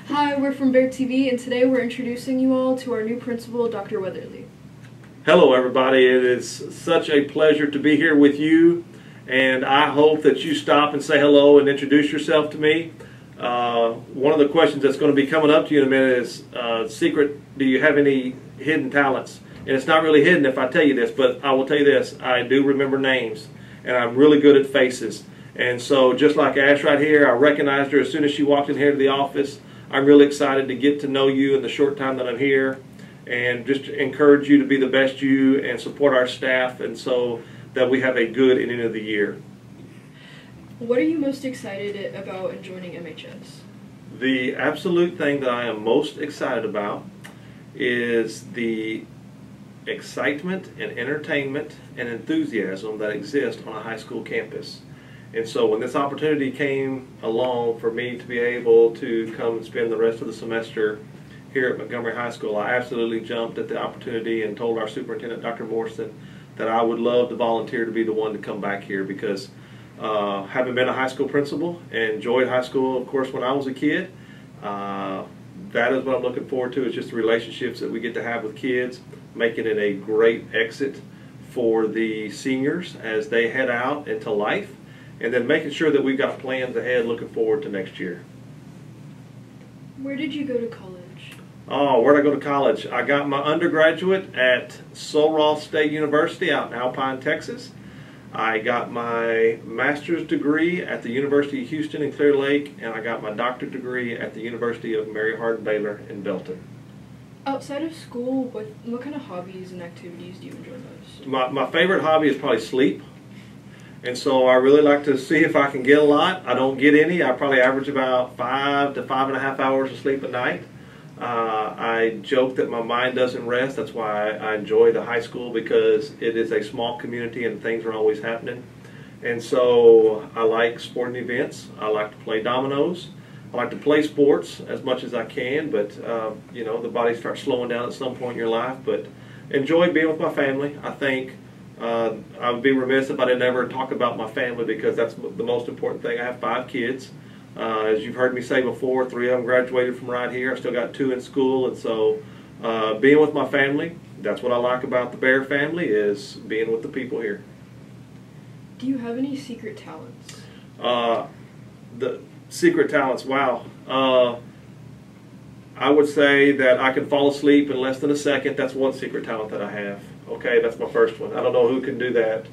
Hi, we're from Bear TV, and today we're introducing you all to our new principal, Dr. Weatherly. Hello everybody, it is such a pleasure to be here with you, and I hope that you stop and say hello and introduce yourself to me. One of the questions that's going to be coming up to you in a minute is, do you have any hidden talents? And it's not really hidden if I tell you this, but I will tell you this, I do remember names, and I'm really good at faces. And so just like Ash right here, I recognized her as soon as she walked in here to the office. I'm really excited to get to know you in the short time that I'm here, and just encourage you to be the best you and support our staff, and so that we have a good ending of the year. What are you most excited about in joining MHS? The absolute thing that I am most excited about is the excitement and entertainment and enthusiasm that exists on a high school campus. And so when this opportunity came along for me to be able to come and spend the rest of the semester here at Montgomery High School, I absolutely jumped at the opportunity and told our superintendent, Dr. Morrison, that I would love to volunteer to be the one to come back here, because having been a high school principal and enjoyed high school, of course, when I was a kid, that is what I'm looking forward to, is just the relationships that we get to have with kids, making it a great exit for the seniors as they head out into life, and then making sure that we've got plans ahead looking forward to next year. Where did you go to college? Oh, where'd I go to college? I got my undergraduate at Sul Ross State University out in Alpine, Texas. I got my master's degree at the University of Houston in Clear Lake, and I got my doctorate degree at the University of Mary Hardin-Baylor in Belton. Outside of school, what kind of hobbies and activities do you enjoy most? My favorite hobby is probably sleep. And so I really like to see if I can get a lot. I don't get any. I probably average about 5 to 5.5 hours of sleep a night. I joke that my mind doesn't rest. That's why I enjoy the high school, because it is a small community and things are always happening. And so I like sporting events. I like to play dominoes. I like to play sports as much as I can, but you know, the body starts slowing down at some point in your life. But enjoy being with my family. I think I would be remiss if I didn't ever talk about my family, because that's the most important thing. I have 5 kids. As you've heard me say before, 3 of them graduated from right here. I still got 2 in school, and so being with my family, that's what I like about the Bear family, is being with the people here. Do you have any secret talents? The secret talents, wow. I would say that I can fall asleep in less than a second. That's one secret talent that I have. Okay, that's my first one. I don't know who can do that,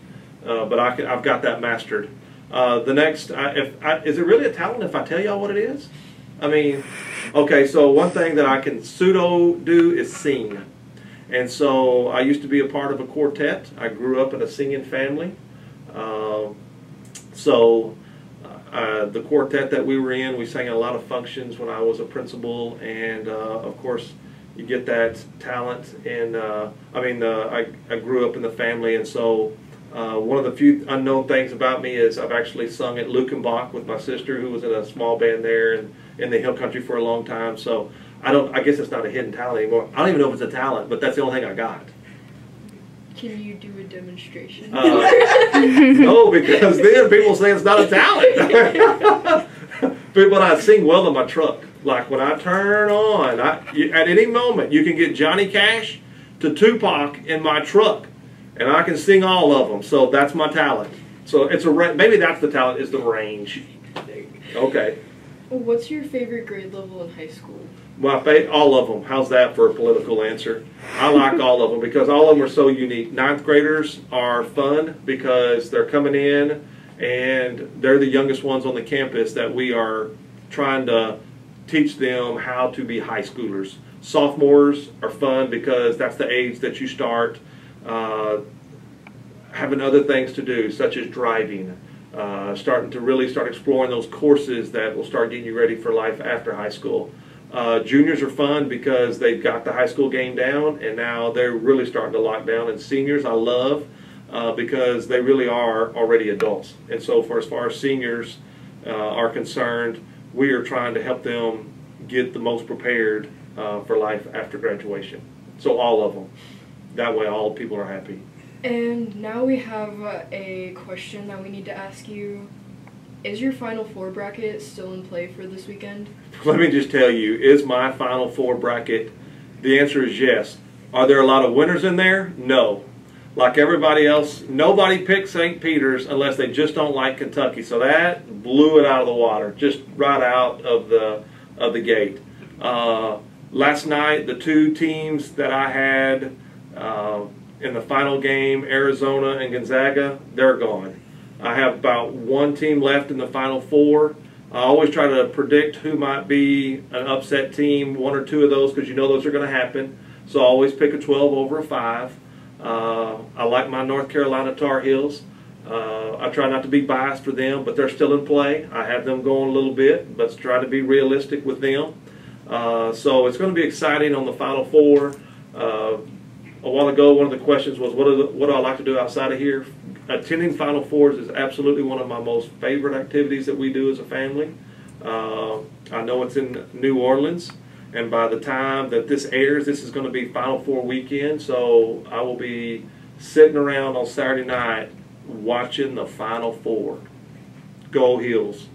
but I've got that mastered. The next, is it really a talent if I tell y'all what it is? I mean, okay, so one thing that I can pseudo do is sing. And so I used to be a part of a quartet. I grew up in a singing family. The quartet that we were in, we sang at a lot of functions when I was a principal, and of course, you get that talent. And I grew up in the family, and so one of the few unknown things about me is I've actually sung at Lukenbach with my sister, who was in a small band there in the hill country for a long time. So I guess it's not a hidden talent anymore. I don't even know if it's a talent, but that's the only thing I got. Can you do a demonstration? No, because then people say it's not a talent. But I sing well in my truck. Like when I turn on, at any moment you can get Johnny Cash to Tupac in my truck, and I can sing all of them. So that's my talent. So it's maybe that's the talent, is the range. Okay. What's your favorite grade level in high school? All of them. How's that for a political answer? I like all of them, because all of them are so unique. 9th graders are fun because they're coming in and they're the youngest ones on the campus that we are trying to teach them how to be high schoolers. Sophomores are fun because that's the age that you start having other things to do, such as driving, starting to really start exploring those courses that will start getting you ready for life after high school. Juniors are fun because they've got the high school game down, and now they're really starting to lock down. And seniors I love because they really are already adults. And so as far as seniors are concerned, we are trying to help them get the most prepared for life after graduation. So all of them. That way all people are happy. And now we have a question that we need to ask you. Is your Final Four bracket still in play for this weekend? Let me just tell you, is my Final Four bracket? The answer is yes. Are there a lot of winners in there? No. Like everybody else, nobody picked St. Peter's unless they just don't like Kentucky. So that blew it out of the water, just right out of the gate. Last night, the two teams that I had in the final game, Arizona and Gonzaga, they're gone. I have about one team left in the Final Four. I always try to predict who might be an upset team, one or two of those, because you know those are going to happen. So I always pick a 12 over a 5. I like my North Carolina Tar Heels. I try not to be biased for them, but they're still in play. I have them going a little bit, but try to be realistic with them. So it's going to be exciting on the Final Four. A while ago, one of the questions was, what do I like to do outside of here? Attending Final Fours is absolutely one of my most favorite activities that we do as a family. I know it's in New Orleans, and by the time that this airs, this is going to be Final Four weekend, so I will be sitting around on Saturday night watching the Final Four. Go Heels.